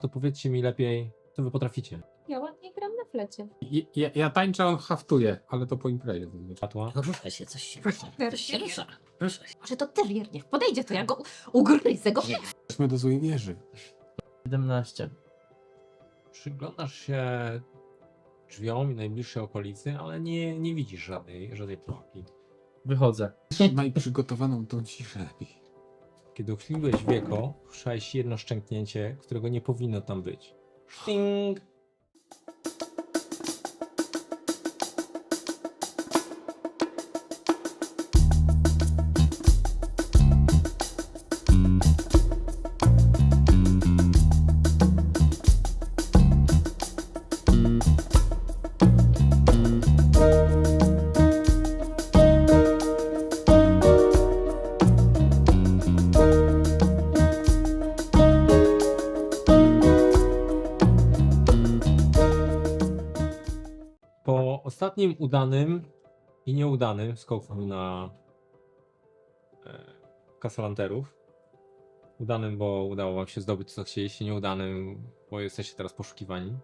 to powiedzcie mi lepiej, co wy potraficie. Ja ładnie gram na flecie. Ja tańczę, on haftuje, ale to po imprezie zazwyczaj. Światła. Rusza się, coś się rusza. Coś się rusza. Rusza się. Może to terrier niech podejdzie, to ja go ugryzę go. Idźmy do złej wieży. 17. Przyglądasz się drzwiom i najbliższej okolicy, ale nie widzisz żadnej pułapki. Wychodzę. Trzymaj przygotowaną tą ciszę lepiej. Kiedy uchyliłeś wieko, słyszałeś jedno szczęknięcie, którego nie powinno tam być. Szting! Po ostatnim udanym i nieudanym skoku na kasalanterów, udanym, bo udało wam się zdobyć co chcieliście, nieudanym, bo jesteście teraz poszukiwani.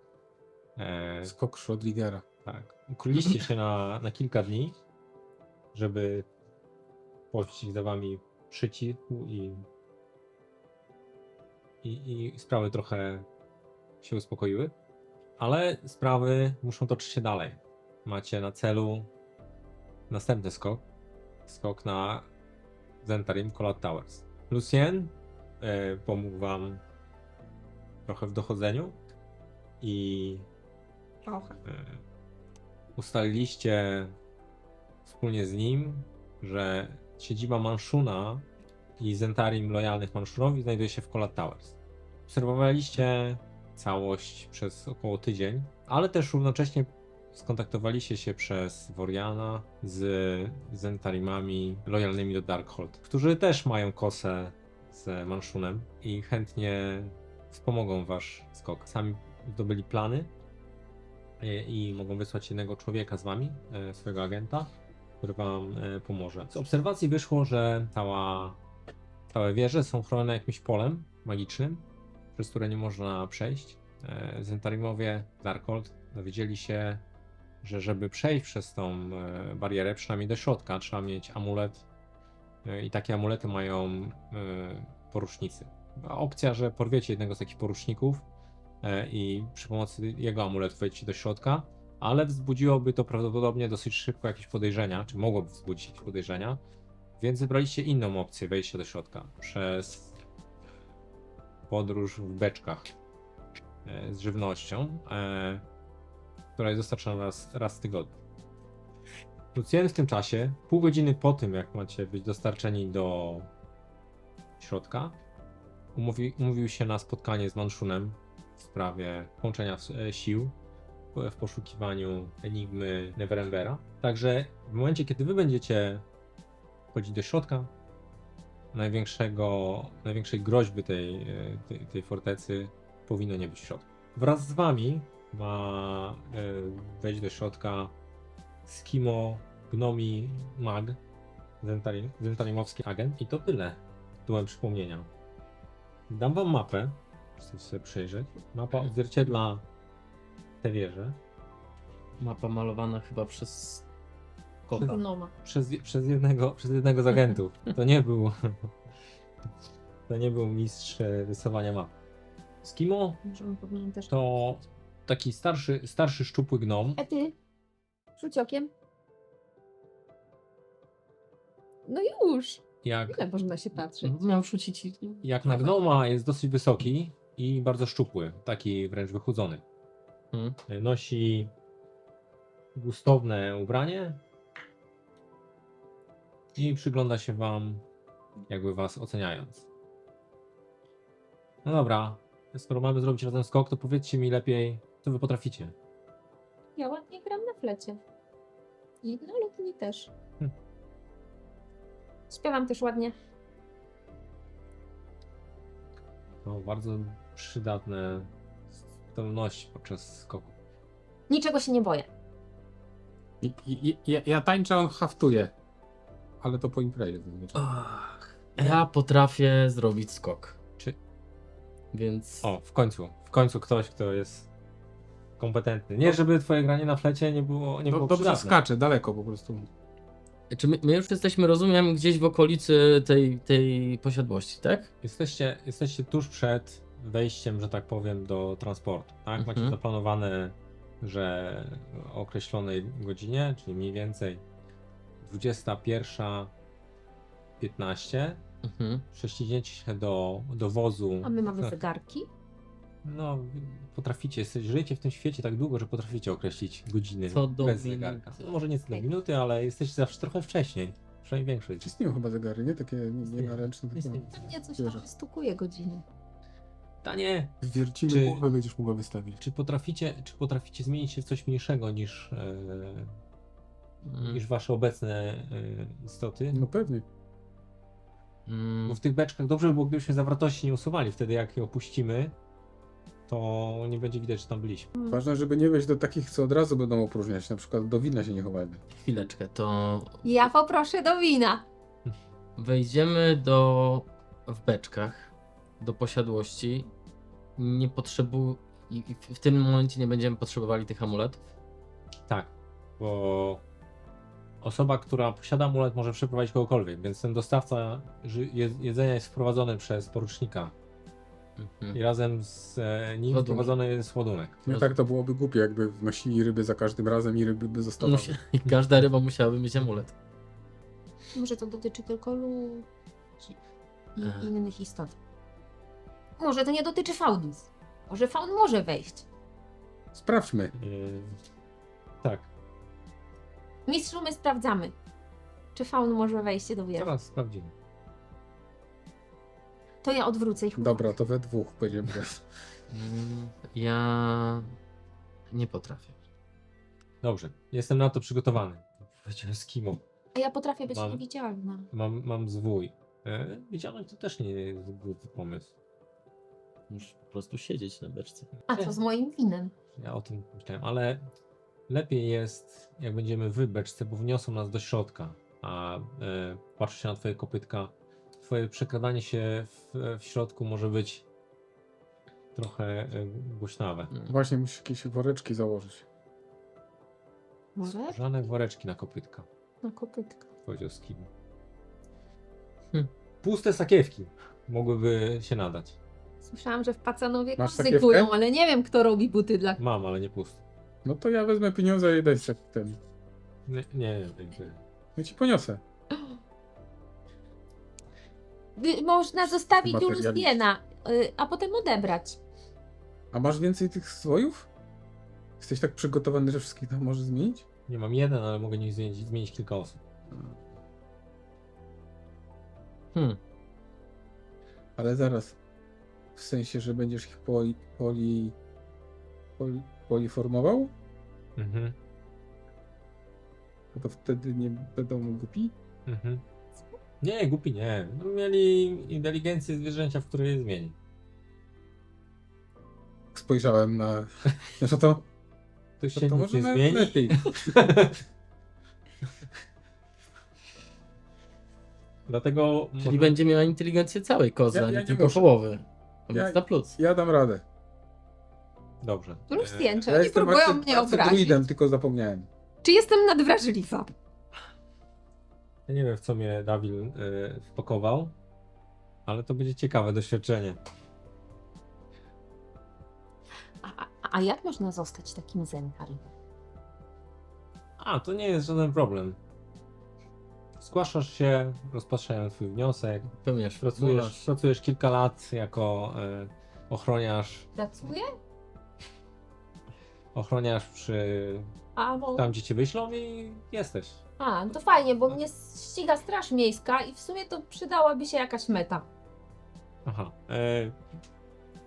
Skok Schrödingera. Tak. Ukryliście się na kilka dni, żeby pościg za wami przycichł i sprawy trochę się uspokoiły. Ale sprawy muszą toczyć się dalej. Macie na celu następny skok. Skok na Zentarim Collab Towers. Lucien pomógł wam trochę w dochodzeniu i Trochę. ustaliliście wspólnie z nim, że siedziba Manszuna i Zentarim lojalnych Manszunowi znajduje się w Collab Towers. Obserwowaliście całość przez około tydzień, ale też równocześnie skontaktowaliście się przez Woriana z Zentarimami lojalnymi do Darkhold, którzy też mają kosę z Manshunem i chętnie wspomogą wasz skok. Sami zdobyli plany i mogą wysłać jednego człowieka z wami, swojego agenta, który wam pomoże. Z obserwacji wyszło, że całe wieże są chronione jakimś polem magicznym, przez które nie można przejść. Zentarimowie Darkhold dowiedzieli się, że żeby przejść przez tą barierę, przynajmniej do środka, trzeba mieć amulet i takie amulety mają porusznicy. Opcja, że porwiecie jednego z takich poruszników i przy pomocy jego amuletu wejdziecie do środka, ale wzbudziłoby to prawdopodobnie dosyć szybko jakieś podejrzenia, czy mogłoby wzbudzić jakieś podejrzenia, więc wybraliście inną opcję wejścia do środka przez podróż w beczkach z żywnością, która jest dostarczana raz w tygodniu. Lucien w tym czasie, pół godziny po tym, jak macie być dostarczeni do środka, umówił się na spotkanie z Manshunem w sprawie połączenia sił w poszukiwaniu enigmy Neverembera. Także w momencie, kiedy wy będziecie wchodzić do środka, największej groźby tej fortecy powinno nie być w środku. Wraz z wami ma wejść do środka Skimo Gnomi Mag, zentarimowski agent, i to tyle tytułem przypomnienia. Dam wam mapę, chcecie sobie przejrzeć. Mapa odzwierciedla te wieże. Mapa malowana chyba przez kota. Gnoma. Przez jednego z agentów. To nie był mistrz rysowania map. Skimo Może on powinien też... to taki starszy szczupły gnom. Ty, rzuć okiem. No już. Ile można się patrzeć? Miał rzucić i... Jak na gnoma jest dosyć wysoki i bardzo szczupły, taki wręcz wychudzony. Nosi gustowne ubranie i przygląda się wam, jakby was oceniając. No dobra, skoro mamy zrobić razem skok, to powiedzcie mi lepiej, co wy potraficie. Ja ładnie gram na flecie. I na lutni też. Śpiewam też ładnie. To bardzo przydatne zdolności podczas skoku. Niczego się nie boję. Ja tańczę, on haftuje. Ale to po imprezie zazwyczaj. Ja potrafię zrobić skok. Więc O, w końcu ktoś, kto jest kompetentny. Nie, żeby twoje granie na flecie nie było Dobrze przydatne. skacze, daleko po prostu. czy my już jesteśmy, rozumiem, gdzieś w okolicy tej posiadłości, tak? Jesteście tuż przed wejściem, że tak powiem, do transportu. Tak? Macie Mhm. zaplanowane, że o określonej godzinie, czyli mniej więcej 21:15 Mhm. prześcigniecie się do wozu. A my mamy zegarki? No, potraficie, żyjecie w tym świecie tak długo, że potraficie określić godziny Co do bez minuty. zegarka. No, może nie co do minuty, ale jesteście zawsze trochę wcześniej. Przynajmniej większość. Istnieją chyba zegary, nie? Takie Istnieją. nienaręczne. Istnieją. Pewnie coś Wierzę. tam stukuje godziny. Pytanie, Wiercimy Czy- głowę, będziesz mogła wystawić. czy potraficie zmienić się w coś mniejszego niż wasze obecne istoty? No pewnie. Mm, Bo w tych beczkach dobrze by było, gdybyśmy zawartości nie usuwali. Wtedy jak je opuścimy, to nie będzie widać, że tam byliśmy. Ważne, żeby nie wejść do takich, co od razu będą opróżniać. Na przykład do wina się nie chowajmy. chwileczkę, to Ja poproszę do wina. wejdziemy w beczkach do posiadłości. Nie i w tym momencie nie będziemy potrzebowali tych amuletów. Tak, bo osoba, która posiada amulet, może przeprowadzić kogokolwiek, więc ten dostawca jedzenia jest wprowadzony przez porucznika Mhm. i razem z nim Ładunek. wprowadzony jest ładunek. No tak to byłoby głupie, jakby wnosili ryby za każdym razem i ryby by zostawały. I każda ryba musiałaby mieć amulet. Może to dotyczy tylko ludzi i Aha. innych istot. Może to nie dotyczy faunów. Może faun może wejść. Sprawdźmy. Tak, Mistrzu, my sprawdzamy, czy faun może wejść do wieży. zaraz sprawdzimy. To ja odwrócę ich. Dobra, to we dwóch będziemy. Ja nie potrafię. Dobrze, jestem na to przygotowany. Powiedziałem z kimą. A ja potrafię być Mam- niewidzialna. Mam zwój. Widzialność to też nie jest głupi pomysł. Musisz po prostu siedzieć na beczce. A co z moim winem? Ja o tym myślałem, ale lepiej jest, jak będziemy w beczce, bo wniosą nas do środka, a patrzę się na twoje kopytka. Twoje przekradanie się w środku może być trochę głośnawe. Właśnie musisz jakieś woreczki założyć. Może? Żadne woreczki na kopytka, Na kopytka. powiedział Skim. Hmm. Puste sakiewki mogłyby się nadać. Słyszałam, że w Pacanowie Masz kozy kują, sakiewkę? ale nie wiem, kto robi buty dla... Mam, ale nie puste. No to ja wezmę pieniądze i daj sobie ten. Nie, jakby. Ja ci poniosę. Można zostawić do Materialista. Lustiena, a potem odebrać. A masz więcej tych swojów? Jesteś tak przygotowany, że wszystkich tam możesz zmienić? Nie mam jeden, ale mogę nie zmienić kilka osób. Ale zaraz. W sensie, że będziesz ich poliformował? Mhm. No to wtedy nie będą głupi? Mhm. Nie, głupi nie. No, mieli inteligencję zwierzęcia, w której je zmieni. Spojrzałem na... No to To się to nic może nie nawet zmieni. lepiej. Dlatego Czyli będzie miała inteligencję całej kozy, Ja a nie nie tylko muszę. połowy. A Ja- więc na plus. Ja dam radę. Dobrze. Lustien, czy Ja oni jestem próbują mnie obrazić? druidem, tylko zapomniałem. Czy jestem nadwrażliwa? Ja nie wiem, w co mnie Dawil wpakował, ale to będzie ciekawe doświadczenie. A jak można zostać takim Zentarem? A, to nie jest żaden problem. Zgłaszasz się, rozpatrzają twój wniosek, Pełniasz pracujesz kilka lat jako ochroniarz Pracuję? przy A, bo... tam, gdzie cię wyślą i jesteś. A, no to fajnie, bo mnie ściga straż miejska i w sumie to przydałaby się jakaś meta. Aha.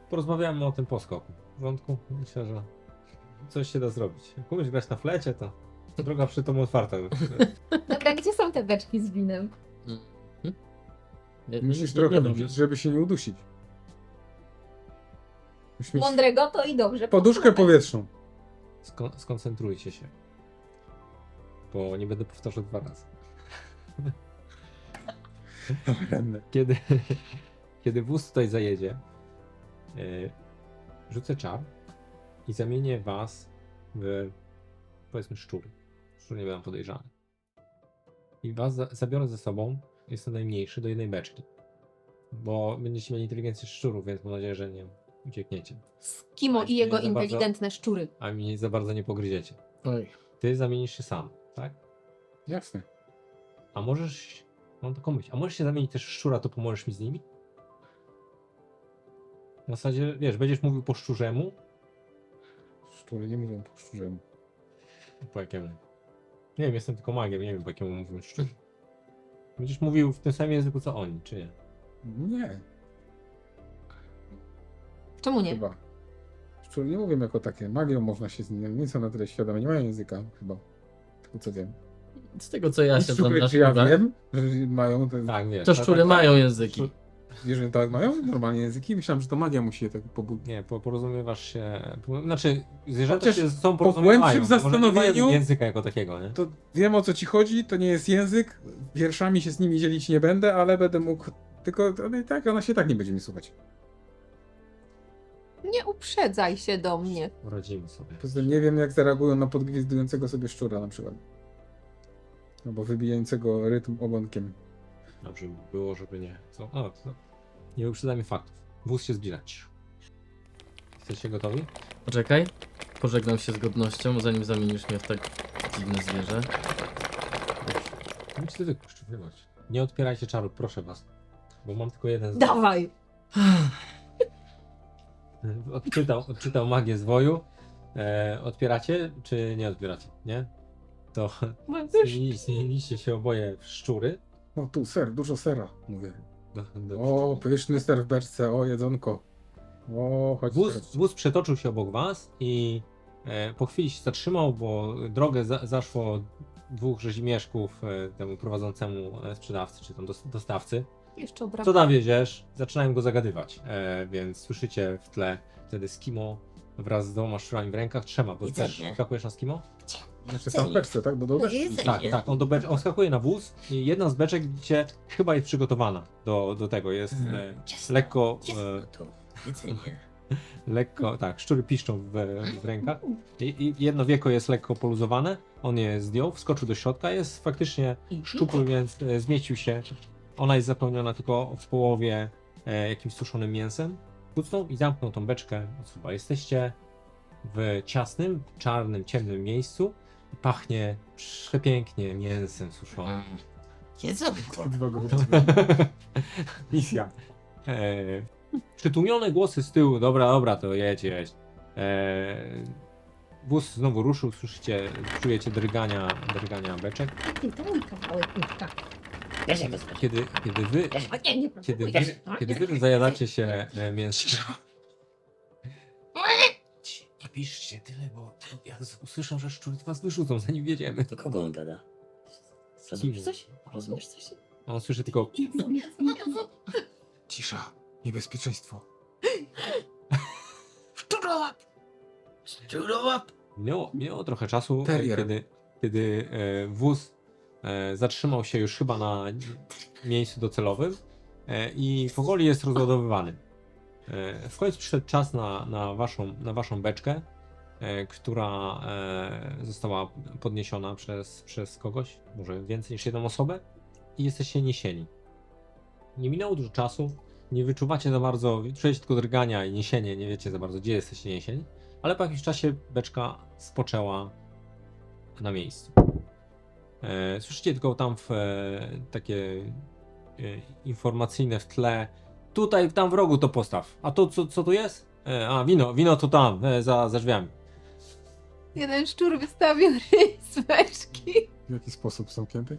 Porozmawiamy o tym po skoku. W porządku? Myślę, że coś się da zrobić. Jak umiesz grać na flecie, to droga przy tomu otwarta. Dobra, gdzie są te beczki z winem? Musisz trochę wiem. wypić, żeby się nie udusić. Musisz mieć Mądrego to i dobrze. poduszkę powietrzną. Skoncentrujcie się. Bo nie będę powtarzał 2 razy. Kiedy wóz tutaj zajedzie, rzucę czar i zamienię was w, powiedzmy, szczury. Szczury nie będą podejrzane. I was zabiorę ze sobą, jestem najmniejszy, do jednej beczki. Bo będziecie mieli inteligencję szczurów, więc mam nadzieję, że nie uciekniecie. Kimo i jego Nie za bardzo- inteligentne szczury. A mnie za bardzo nie pogryziecie. Oj, Ty zamienisz się sam, tak? jasne. A możesz... Mam taką myśl. A możesz się zamienić też w szczura, to pomożesz mi z nimi? W zasadzie, wiesz, będziesz mówił po szczurzemu. Szczury nie mówią po szczurzemu. Po jakiemu? Nie wiem, jestem tylko magiem, nie wiem po jakiemu mówią szczur. Będziesz mówił w tym samym języku co oni, czy nie? Nie, Czemu nie? chyba. Szczury nie mówią jako takie. Magią można się z nimi, nie są na tyle świadome, nie mają języka chyba. Tylko co wiem. Z tego co ja się znam Szczury, na czy ja szczurach, wiem, że mają te... Tak, wiesz. to tak, szczury tak, mają języki. Szczur- Jeżeli tak mają normalnie języki, myślałem, że to magia musi je tak pobudzić. Nie, porozumiewasz się... Znaczy, zwierzęta Chociaż się ze sobą po porozumiewają. głębszym może nie mają zastanowieniu- języka jako takiego, nie? To wiem, o co ci chodzi, to nie jest język. Wierszami się z nimi dzielić nie będę, ale będę mógł... Tylko ona się tak nie będzie mi słuchać. Nie uprzedzaj się do mnie. Poradzimy sobie. Poza tym nie wiem, jak zareagują na podgwizdującego sobie szczura na przykład. Albo wybijającego rytm ogonkiem. Dobrze by było, żeby nie. Co? O, to nie uprzedzajmy faktów. Wóz się zbliża. Jesteście gotowi? Poczekaj, pożegnam się z godnością, zanim zamienisz mnie w tak dziwne zwierzę. Nic ty wypuszcz, wybacz. Nie odpierajcie czaru, proszę was. Bo mam tylko jeden. Dawaj! Odczytał magię zwoju. Odpieracie, czy nie odpieracie? Nie? To zmieniliście się oboje w szczury. No tu ser, dużo sera, mówię. Do- O, pyszny ser w beczce, o, jedzonko. O, chodź. Wóz przetoczył się obok was i po chwili się zatrzymał, bo drogę zaszło dwóch rzezimieszków temu prowadzącemu sprzedawcy, czy tam dostawcy. Jeszcze obrabam. Co tam wieziesz? Zaczynają go zagadywać, więc słyszycie w tle wtedy Skimo wraz z dwoma szczurami w rękach, trzema, bo Widzę, też nie? skakujesz na Skimo? Znaczy tam w beczce, tak? Do beczki. Jedzenie. Tak, tak, on skakuje na wóz i jedna z beczek, widzicie, chyba jest przygotowana do tego, jest Ciasto, lekko, ciasto to jedzenie. lekko, tak, szczury piszczą w rękach i jedno wieko jest lekko poluzowane, on je zdjął, wskoczył do środka, jest faktycznie szczupły, więc zmieścił się, ona jest zapełniona tylko w połowie jakimś suszonym mięsem, kucnął i zamknął tą beczkę od suba. Jesteście w ciasnym, czarnym, ciemnym miejscu i pachnie przepięknie mięsem suszonym. Jedzonko. Misja. Przytłumione głosy z tyłu, dobra, to jedź. Wóz znowu ruszył, słyszycie, czujecie drgania beczek. Ty, to mój kawałek łóżka. Ja się wezmę. Kiedy wy, A nie, nie kiedy wy zajadacie się mięsem. Nie piszcie tyle, bo ja usłyszę, że szczury was wyrzucą, zanim wiedziemy. Do kogo on gada? Rozumiesz coś? Rozumiesz coś? On słyszy tylko Cisza, niebezpieczeństwo. Szczurołap! Szczurołap! Minęło trochę czasu, Terrier. kiedy wóz zatrzymał się już chyba na miejscu docelowym i powoli jest rozładowywany. W końcu przyszedł czas na waszą beczkę, która została podniesiona przez kogoś, może więcej niż jedną osobę, i jesteście niesieni. Nie minęło dużo czasu, nie wyczuwacie za bardzo, czujecie tylko drgania i niesienie, nie wiecie za bardzo, gdzie jesteście niesieni, ale po jakimś czasie beczka spoczęła na miejscu. Słyszycie tylko tam takie informacyjne w tle. Tutaj, tam w rogu to postaw. A to co tu jest? A, wino to tam, za drzwiami. Jeden szczur wystawił ryj z beczki. W jaki sposób zamknięty?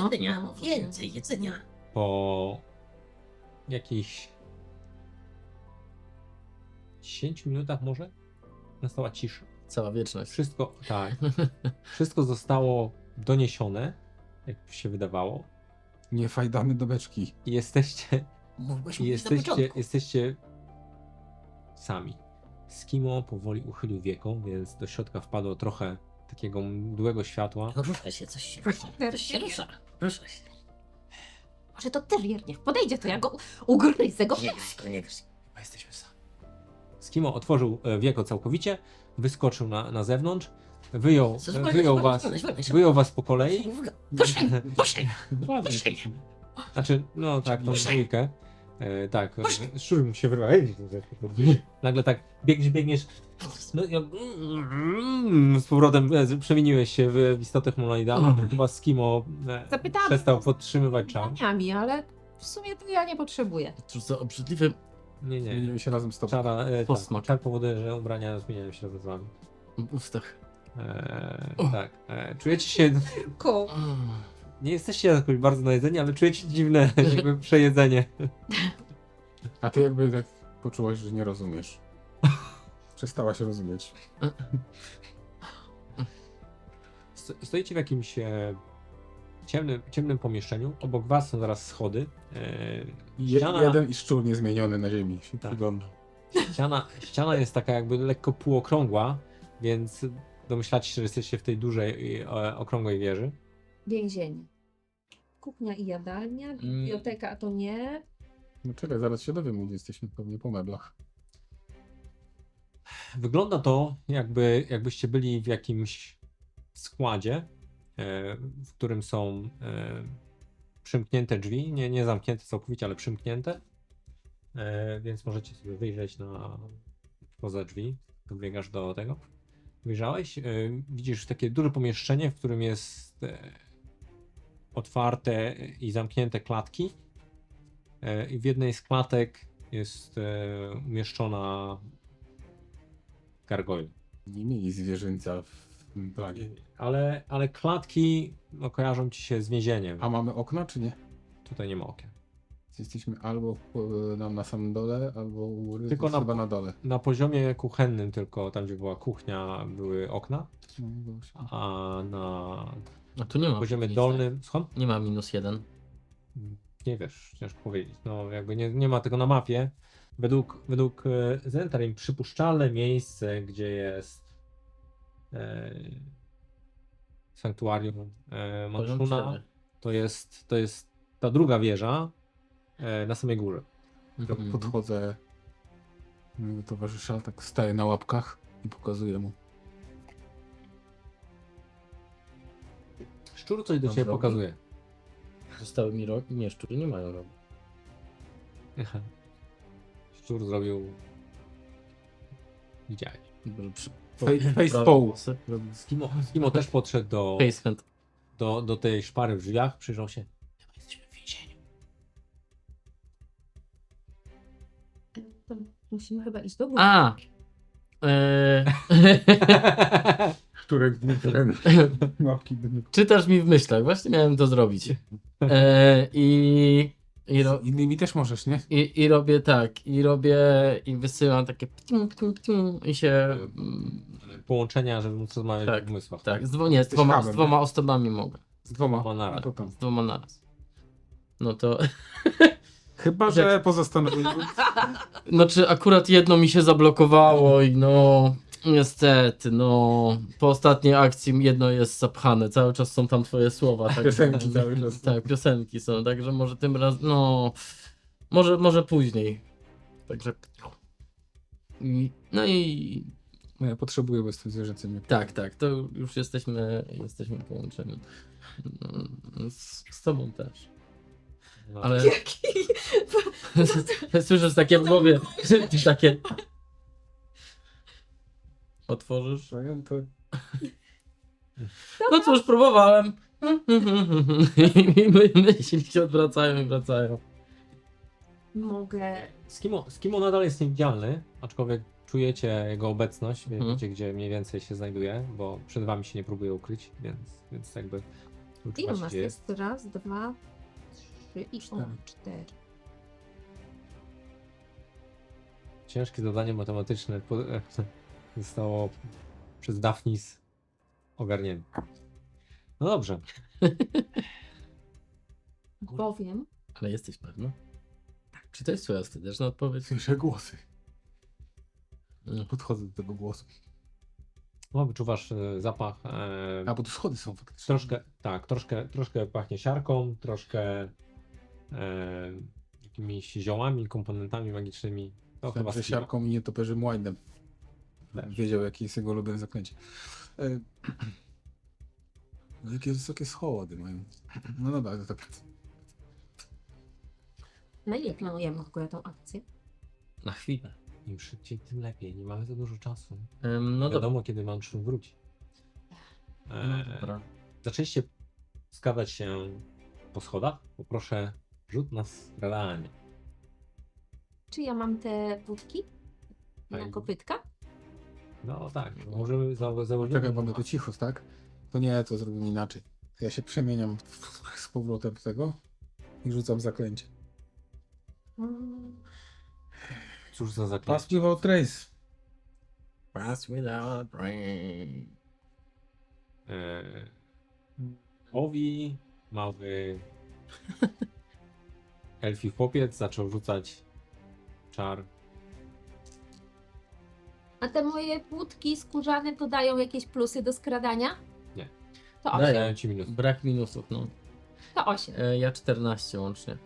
Jedzenia, więcej jedzenia. Po jakichś 10 minutach może nastała cisza. Cała wieczność. Wszystko zostało doniesione, jak się wydawało. Nie fajdamy do beczki. I jesteście Mógłbyś mówić do początku. jesteście sami. Skimo powoli uchylił wieko, więc do środka wpadło trochę takiego mdłego światła. Rusza się, coś się rusza. Coś się rusza. Rusza się. Może to terrier, niech podejdzie, to ja go ugryzę go. Nie gryź go, nie gryź. Chyba jesteśmy sami. Skimo otworzył wieko całkowicie, wyskoczył na zewnątrz, wyjął was po kolei. Znaczy, no tak, tą dwójkę. Tak, szczur mu się wyrwał. Nagle tak biegniesz. No, z powrotem przemieniłeś się w istotę humanoidalną. Chyba Skimo Zapytałam przestał podtrzymywać czas. pytaniami, ale w sumie to ja nie potrzebuję. Cóż za obrzydliwy Nie. Zmienimy się razem z tobą. Czara, Posmak. czar powoduje, że ubrania zmieniają się razem z wami. w ustach. Tak. Czujecie się. Ko. Nie jesteście jakoś bardzo najedzeni, ale czujecie dziwne jakby przejedzenie. A ty jakby tak poczułaś, że nie rozumiesz. Przestałaś rozumieć. Stoicie w jakimś ciemnym pomieszczeniu. Obok was są zaraz schody. Jeden i szczur niezmieniony na ziemi się Tak. wygląda. Ściana jest taka jakby lekko półokrągła, więc domyślacie się, że jesteście w tej dużej, okrągłej wieży. Więzienie. Kuchnia i jadalnia, biblioteka to nie. No czekaj, zaraz się dowiemy, gdzie jesteśmy, pewnie po meblach. Wygląda to, jakbyście byli w jakimś składzie, w którym są przymknięte drzwi, nie zamknięte całkowicie, ale przymknięte. Więc możecie sobie wyjrzeć poza drzwi. Dobiegasz do tego. Wyjrzałeś, widzisz takie duże pomieszczenie, w którym jest otwarte i zamknięte klatki. I w jednej z klatek jest umieszczona gargoyle. Nie mieli zwierzęcia w tym planie. Ale klatki kojarzą ci się z więzieniem. A mamy okna, czy nie? Tutaj nie ma okien. Jesteśmy albo na samym dole, albo u góry, Tylko chyba na dole. Na poziomie kuchennym tylko, tam gdzie była kuchnia, były okna, No, właśnie. a na A tu nie ma. poziomie nic. dolnym... Skąd? Nie ma -1. Nie wiesz, ciężko powiedzieć. No jakby nie ma tego na mapie. Według Zentarim przypuszczalne miejsce, gdzie jest sanktuarium Poziom Manszuna, 4. to jest ta druga wieża na samej górze. Mhm. Podchodzę do towarzysza, tak staję na łapkach i pokazuję mu. Szczur coś do Mam ciebie rogi? pokazuje. Zostały mi rogi? Nie, szczury nie mają rogi. Szczur zrobił... Widziałeś. Face pole. Skimo też podszedł Facehand. do tej szpary w drzwiach, przyjrzał się. Chyba jesteśmy w więzieniu. To musimy chyba iść do góry. A! Które łapki będą. Czytasz mi w myślach, właśnie miałem to zrobić. Z innymi też możesz, nie? I robię tak, i wysyłam takie ptum, ptum, ptum, i się... Połączenia, żeby móc rozmawiać Tak, w umysłach. Tak, nie, z Jesteś z hamem, dwoma osobami mogę. Z dwoma. Ma naraz. To tam. Z dwoma naraz. No to... Chyba, że po zastanowieniu. No czy akurat jedno mi się zablokowało i no... Niestety, no... Po ostatniej akcji jedno jest zapchane, cały czas są tam twoje słowa. Tak, Piosenki cały czas. Tak, piosenki są, także może tym razem, no... Może później. Także... No i... No ja potrzebuję, bo jestem zwierzęciem. Nie. Tak, to już jesteśmy połączeni. Z tobą też. No. Ale Jaki? słyszysz takie w głowie, takie... Otworzysz? No cóż, próbowałem. I myśli się odwracają i wracają. Mogę. Skimo nadal jest niewidzialny, aczkolwiek czujecie jego obecność, Mhm. wiecie gdzie mniej więcej się znajduje, bo przed wami się nie próbuje ukryć, więc jakby Ile wyczuwacie, nas gdzie jest? Raz, dwa, trzy i Cztery. 4. Ciężkie zadanie matematyczne zostało przez Daphnis ogarnięte. No dobrze. Bowiem Ale jesteś pewna? Czy to jest twoja ostateczna odpowiedź? Słyszę głosy. Mm. Podchodzę do tego głosu. No, wyczuwasz zapach. A, bo tu schody są faktycznie. Troszkę pachnie siarką, troszkę jakimiś ziołami, komponentami magicznymi. To Chyba chyba że siarką i nietoperzym łajnem. Też. Wiedział, jakie jest jego ulubione zaklęcie. E, Jakie wysokie schody mają. No dobra, to tak. Na ile planujemy w ogóle tą akcję? Na chwilę. Im szybciej, tym lepiej. Nie mamy za dużo czasu. No dobra. Wiadomo, kiedy Manszun wróci. No dobra. Zaczęliście składać się po schodach. Poproszę rzut na skradanie. Czy ja mam te budki? Na Fajnie. kopytka? No tak, możemy założyć. Czekaj, mamy tu cicho, tak? To nie, to zrobimy inaczej. To ja się przemieniam z powrotem do tego i rzucam zaklęcie. Mm, Cóż za Pass zaklęcie. without trace. Pass without rain. Owi, mały elfi chłopiec zaczął rzucać czar. A te moje budki skórzane to dają jakieś plusy do skradania? Nie. To 8. Daję. Daję ci minus. Brak minusów, no. To 8. Ja 14 łącznie.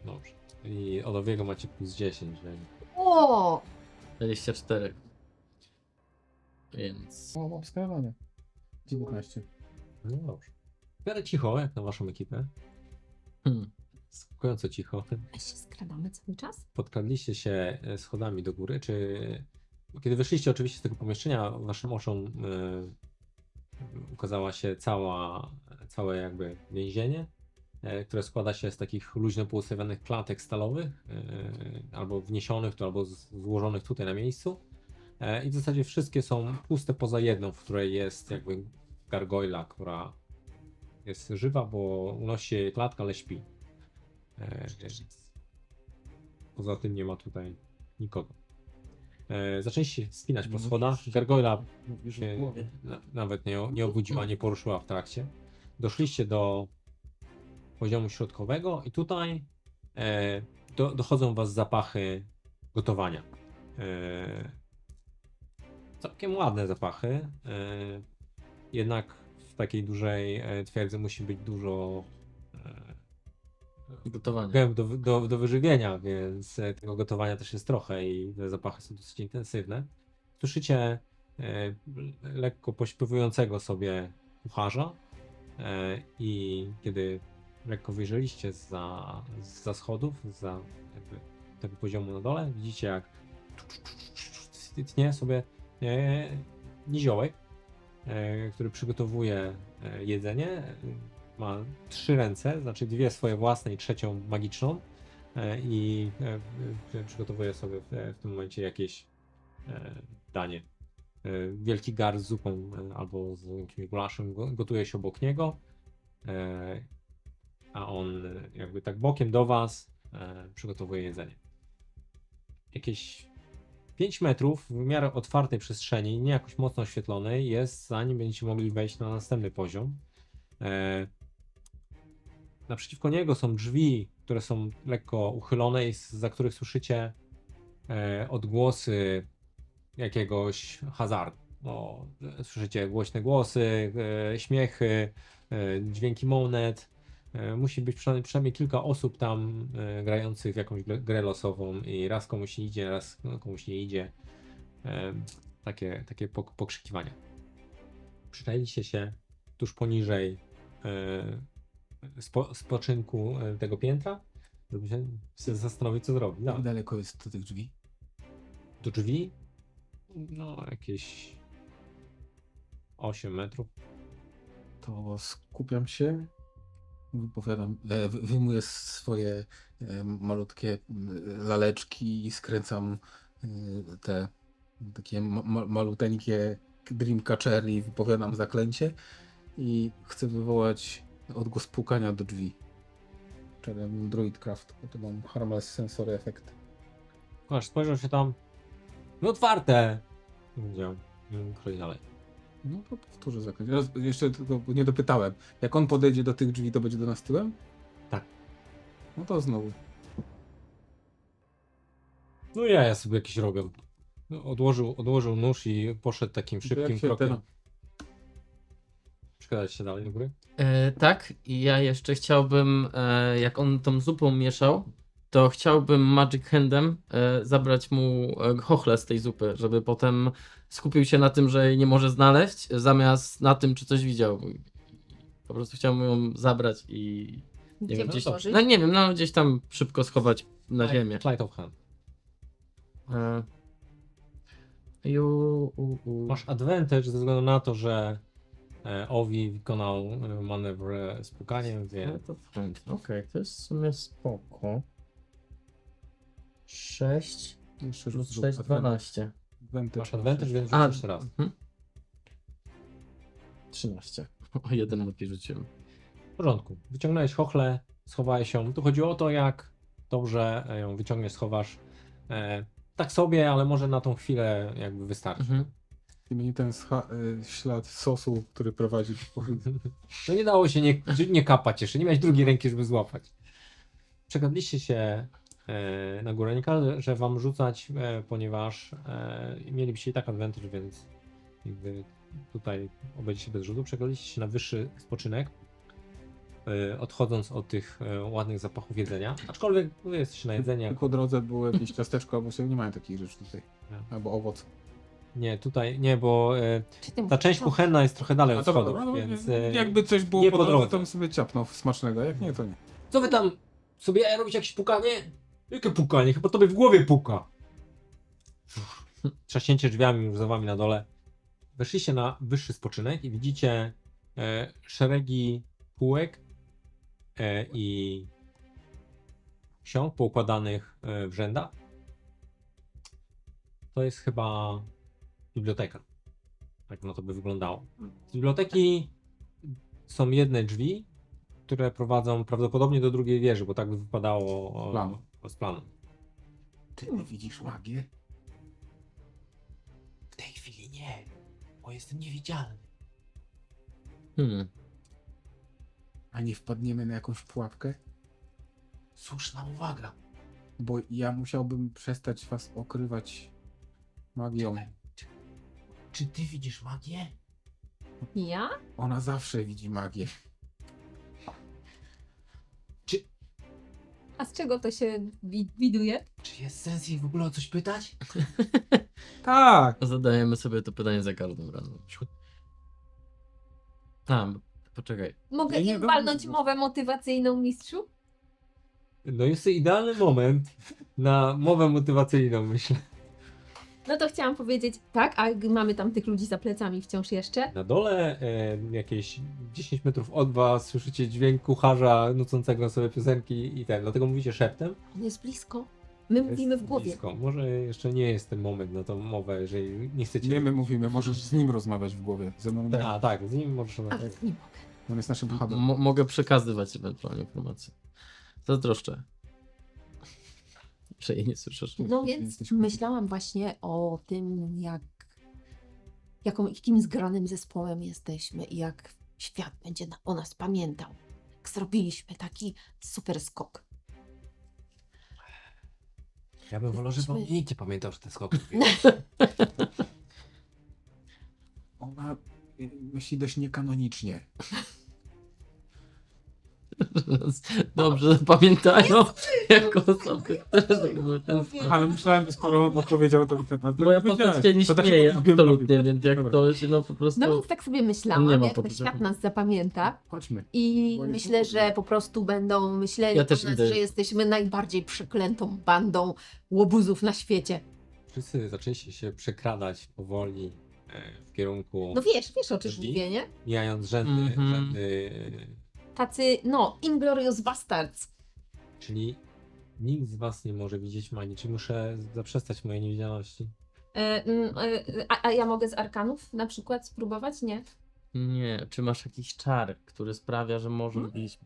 Dobrze. I od Owiego macie plus 10, więc O! 24. Więc... O, mam skanowane. 19. no dobrze. W miarę cicho, jak na waszą ekipę. Skupiająco cicho. A się skradamy cały czas? Podkradliście się schodami do góry, czy... Kiedy wyszliście oczywiście z tego pomieszczenia, waszym oczom ukazała się całe jakby więzienie, które składa się z takich luźno poustawionych klatek stalowych, albo wniesionych tu, albo złożonych tutaj na miejscu. I w zasadzie wszystkie są puste poza jedną, w której jest jakby gargoyla, która jest żywa, bo unosi się jej klatka, ale śpi. Więc poza tym nie ma tutaj nikogo. Zaczęliście się wspinać po schodach. Gargoyla Mówisz się w głowie. nawet nie obudziła, nie poruszyła w trakcie. Doszliście do poziomu środkowego i tutaj dochodzą was zapachy gotowania. Całkiem ładne zapachy. Jednak w takiej dużej twierdzy musi być dużo Gotowanie. gęb do wyżywienia, więc tego gotowania też jest trochę i te zapachy są dosyć intensywne. Słyszycie lekko pośpiewującego sobie kucharza i kiedy lekko wyjrzeliście za schodów, za jakby tego poziomu na dole, widzicie jak tnie sobie niziołek, który przygotowuje jedzenie. Ma 3 ręce, znaczy 2 swoje własne i 3 magiczną i przygotowuje sobie w tym momencie jakieś danie. Wielki gar z zupą albo z jakimś gulaszem gotuje się obok niego, a on jakby tak bokiem do was przygotowuje jedzenie. Jakieś 5 metrów w miarę otwartej przestrzeni, nie jakoś mocno oświetlonej, jest, zanim będziecie mogli wejść na następny poziom. Naprzeciwko niego są drzwi, które są lekko uchylone i za których słyszycie odgłosy jakiegoś hazardu. No, słyszycie głośne głosy, śmiechy, dźwięki monet. Musi być przynajmniej kilka osób tam grających w jakąś grę losową i raz komuś idzie, raz komuś nie idzie. Takie pokrzykiwania. Przyczailiście się tuż poniżej spoczynku tego piętra, żeby się zastanowić, co zrobić. Jak daleko jest do tych drzwi? Do drzwi? No, jakieś 8 metrów. To skupiam się, wypowiadam, wyjmuję swoje malutkie laleczki i skręcam te takie maluteńkie dreamcatchery i wypowiadam zaklęcie i chcę wywołać odgłos pukania do drzwi. Czyli Druidcraft, bo to mam harmless sensory effect. Aż spojrzał się tam. No otwarte! Powiedział. Kroi dalej. No to powtórzę zaklęcie. Jeszcze tylko nie dopytałem. Jak on podejdzie do tych drzwi, to będzie do nas tyłem? Tak. No to znowu. No ja sobie jakiś robię. No, odłożył nóż i poszedł takim szybkim Jak się krokiem. Przekazać się dalej do góry? Tak, i ja jeszcze chciałbym, jak on tą zupą mieszał, to chciałbym Magic Handem zabrać mu chochle z tej zupy, żeby potem skupił się na tym, że jej nie może znaleźć, zamiast na tym, czy coś widział. Po prostu chciałbym ją zabrać i nie Gdzie wiem, gdzieś, położyć? no nie wiem, no gdzieś tam szybko schować na ziemię. Flight of hand. E, Masz advantage ze względu na to, że Owi wykonał manewr z pukaniem, więc to fajnie. Okej, to jest w sumie spoko. 6 Jeszcze plus zrób 6, advantage. 12. masz advantage, więc A, rzuć jeszcze raz. 13. O jeden lepiej rzuciłem. W porządku. Wyciągnąłeś chochlę, schowałeś ją. Tu chodzi o to, jak dobrze ją wyciągniesz, schowasz. Tak sobie, ale może na tą chwilę jakby wystarczy. I mnie ten ślad sosu, który prowadzi po No nie dało się nie kapać jeszcze, nie miałeś drugiej ręki, żeby złapać. Przegadliście się na górę. Nie każę wam rzucać, ponieważ mielibyście i tak advantage, więc jakby tutaj obejdzie się bez rzutu. Przegadliście się na wyższy spoczynek, odchodząc od tych ładnych zapachów jedzenia. Aczkolwiek wy jesteście na jedzenie. Po drodze było jakieś ciasteczko, albo sobie nie mają takich rzeczy tutaj. Nie. Albo owoc. Nie, tutaj nie, bo Czy ty ta część kuchenna jest trochę dalej A od dobra, schodów, dobra, więc jakby coś było nie po po drodze, drodze. to bym sobie ciapnął smacznego, jak nie, to nie. Co wy tam sobie robicie jakieś pukanie? Jakie pukanie? Chyba tobie w głowie puka. Trzaśnięcie drzwiami już za wami na dole. Weszliście na wyższy spoczynek i widzicie szeregi półek i ksiąg poukładanych w rzędach. To jest chyba biblioteka. Tak na to by wyglądało. Z biblioteki są jedne drzwi, które prowadzą prawdopodobnie do drugiej wieży, bo tak by wypadało Planu. z planu. Ty widzisz magię? W tej chwili nie, bo jestem niewidzialny. A nie wpadniemy na jakąś pułapkę? Słuszna uwaga. Bo ja musiałbym przestać was okrywać magią. Czy ty widzisz magię? Ja? Ona zawsze widzi magię. A z czego to się widuje? Czy jest sens jej w ogóle o coś pytać? Tak! Zadajemy sobie to pytanie za każdym razem. A, poczekaj. Mogę Nie, im no, walnąć no. mowę motywacyjną, mistrzu? No jest to idealny moment na mowę motywacyjną, myślę. No to chciałam powiedzieć, tak, a mamy tam tych ludzi za plecami wciąż jeszcze. Na dole, jakieś 10 metrów od was, słyszycie dźwięk kucharza nucącego sobie piosenki i ten. Dlatego mówicie szeptem. On jest blisko. My mówimy Jest w głowie. blisko. Może jeszcze nie jest ten moment na tą mowę, jeżeli nie chcecie. Nie my mówimy, możesz z nim rozmawiać w głowie. Ze mną nie. A tak, z nim możesz. A, nie mogę. On jest naszym hubem. Mogę przekazywać ewentualnie informacje. Zazdroszczę. Że jej nie słyszysz. No więc Jesteśmy- myślałam właśnie o tym, jakim zgranym zespołem jesteśmy i jak świat będzie o nas pamiętał. Jak zrobiliśmy taki super skok. Ja bym wolał, żeby Jesteśmy- nikt nie pamiętał, że te skoki. Ona myśli dość niekanonicznie. Dobrze pamiętają jako osoby, które zrobiły ten skok. Ale myślałem, że skoro on powiedział, to ten Moja postać się nie śmieje absolutnie, więc jak Dobra. ktoś, no po prostu... No więc tak sobie Nie myślałam, ma jak to potrzeby. świat nas zapamięta. Chodźmy. I Bo nie myślę, było. że po prostu będą myśleli Ja o też nas, idę. że jesteśmy najbardziej przeklętą bandą łobuzów na świecie. Wszyscy zaczęliście się przekradać powoli w kierunku, No wiesz o czym Drzwi? mówię, nie? mijając rzędy, Mhm. Tacy, no, Inglorious Bastards. czyli nikt z was nie może widzieć magii. Czy muszę zaprzestać mojej niewidzialności? A ja mogę z arkanów na przykład spróbować? Nie. Nie, czy masz jakiś czar, który sprawia, że możesz Hmm? widzieć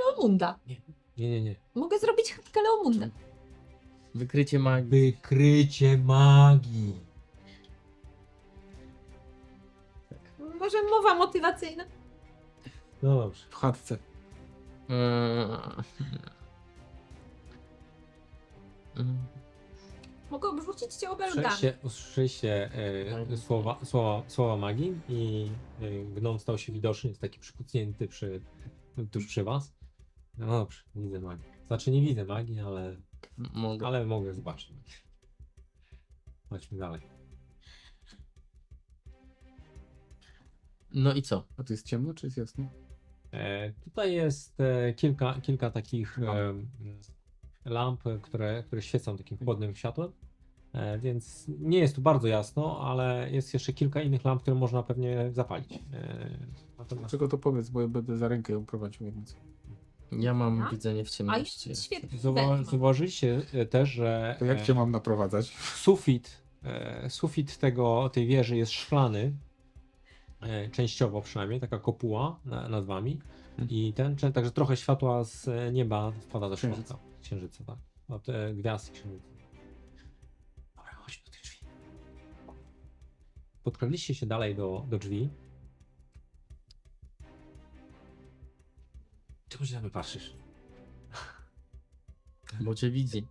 Leomunda. Nie. Mogę zrobić chatkę Leomunda. wykrycie magii? Wykrycie magii. Może mowa motywacyjna? No dobrze. W chatce. Mogę obrzucić cię obelgami. Usłyszeliście słowa magii i gnom stał się widoczny, jest taki przykucnięty tuż przy was. No dobrze, widzę magię. Znaczy nie widzę magii, Mogę. ale mogę zobaczyć. Chodźmy dalej. No i co? A tu jest ciemno, czy jest jasno? Tutaj jest kilka takich lamp, które świecą takim chłodnym światłem. Więc nie jest tu bardzo jasno, ale jest jeszcze kilka innych lamp, które można pewnie zapalić. Natomiast Dlaczego to powiedz, bo ja będę za rękę ją prowadził więc. Ja mam Ja? widzenie w A ciemności. jest świetnie. zauważyliście też, że To jak cię mam naprowadzać? sufit tej wieży jest szklany, częściowo przynajmniej, taka kopuła nad wami. I także trochę światła z nieba wpada do środka. Księżyca, tak. Od gwiazd i księżyca. Dobra, chodźmy do tych drzwi. Podkradliście się dalej do drzwi. Czemu się na mnie patrzysz? Bo cię widzi.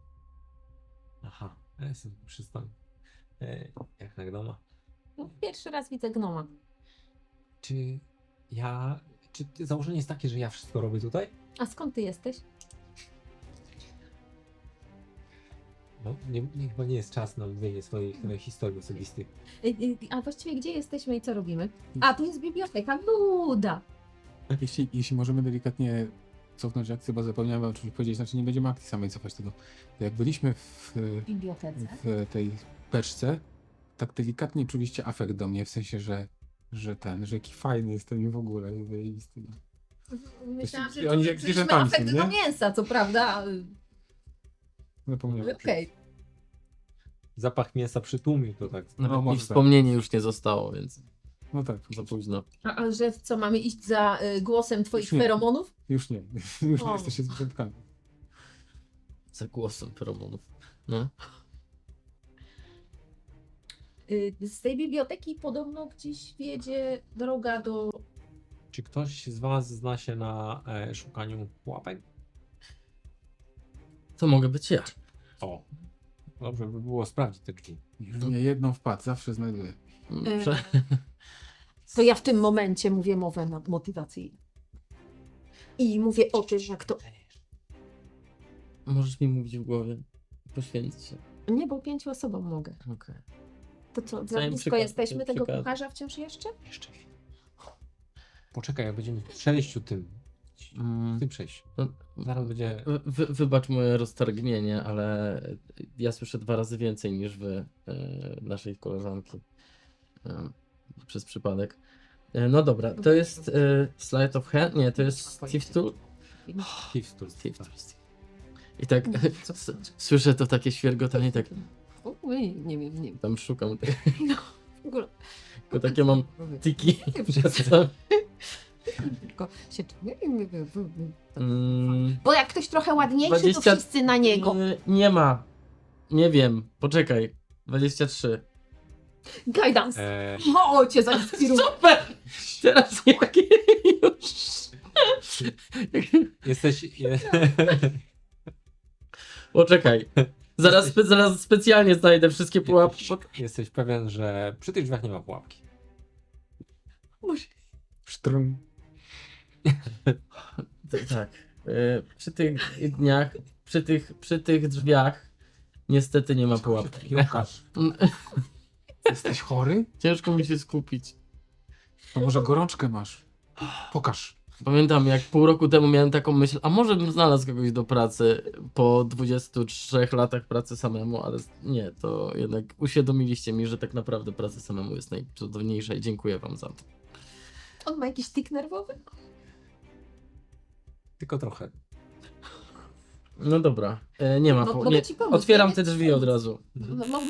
Aha, ja jestem przystąpny. Jak na gnoma. No, pierwszy raz widzę gnoma. Czy założenie jest takie, że ja wszystko robię tutaj? A skąd ty jesteś? No, chyba nie jest czas na mówienie swoich historii osobistych. A właściwie gdzie jesteśmy i co robimy? A, tu jest biblioteka. Nuda! Jeśli możemy delikatnie cofnąć akcję, bo zapomniałem wam czymś powiedzieć, znaczy nie będziemy akcji samej cofać tego. To jak byliśmy w W bibliotece. tej beczce, tak delikatnie czuliście afekt do mnie, w sensie, że jaki fajny jestem i w ogóle. I Myślałam, I że oni jak czuliśmy zwierzętami afekt są, do nie? mięsa, co prawda. Zapomniałem. Okej. Zapach mięsa przytłumił to tak. Nawet mi może tak. wspomnienie już nie zostało, więc No tak, za późno. A że co, mamy iść za głosem twoich Już nie. feromonów? już nie. Już nie O. jesteście zwierzętkami. Za głosem feromonów. No. Z tej biblioteki podobno gdzieś wiedzie droga do... Czy ktoś z was zna się na szukaniu pułapek? To mogę być ja. O, dobrze by było sprawdzić te drzwi. Już nie jedną wpadł, zawsze znajduję. Prze- To ja w tym momencie mówię mowę motywacyjną. I mówię o tym, jak to... Możesz mi mówić w głowie. Poświęć się. Nie, bo 5 osobom mogę. Okej. To co, za Chciałem blisko przykaz- jesteśmy tego przekazać. kucharza wciąż jeszcze? Jeszcze chwilę. Poczekaj, jak będziemy w przejściu tym. W tym przejściu. No, Zaraz będzie. Wybacz moje roztargnienie, ale ja słyszę 2 razy więcej niż wy naszej koleżanki. Przez przypadek. No dobra, to jest Sleight of Hand? Nie, to jest Thief's Tool? Thieves Tool. Thief's Tool. I tak słyszę to takie świergotanie i tak Oj, nie wiem. tam szukam. W ogóle. Tylko takie mam tiki przez to. Tylko się... Mm, Bo jak ktoś trochę ładniejszy, 20 to wszyscy na niego. Nie ma. Nie wiem. Poczekaj. 23. Guidance. E, O, cię zainspiruję. Super! Teraz jak już. jesteś. Poczekaj. Zaraz specjalnie znajdę wszystkie pułapki. Jesteś pewien, że przy tych drzwiach nie ma pułapki. Sztrun. Tak. Przy tych dniach, przy tych drzwiach niestety nie ma pułapki. Łukasz, jesteś chory? Ciężko mi się skupić. To może gorączkę masz? Pokaż. Pamiętam, jak pół roku temu miałem taką myśl, a może bym znalazł kogoś do pracy po 23 latach pracy samemu, ale nie, to jednak uświadomiliście mi, że tak naprawdę praca samemu jest najcudowniejsza i dziękuję wam za to. On ma jakiś tik nerwowy? Tylko trochę. No dobra, nie ma. No, po, mogę nie, ci pomóc, otwieram nie? te drzwi od razu.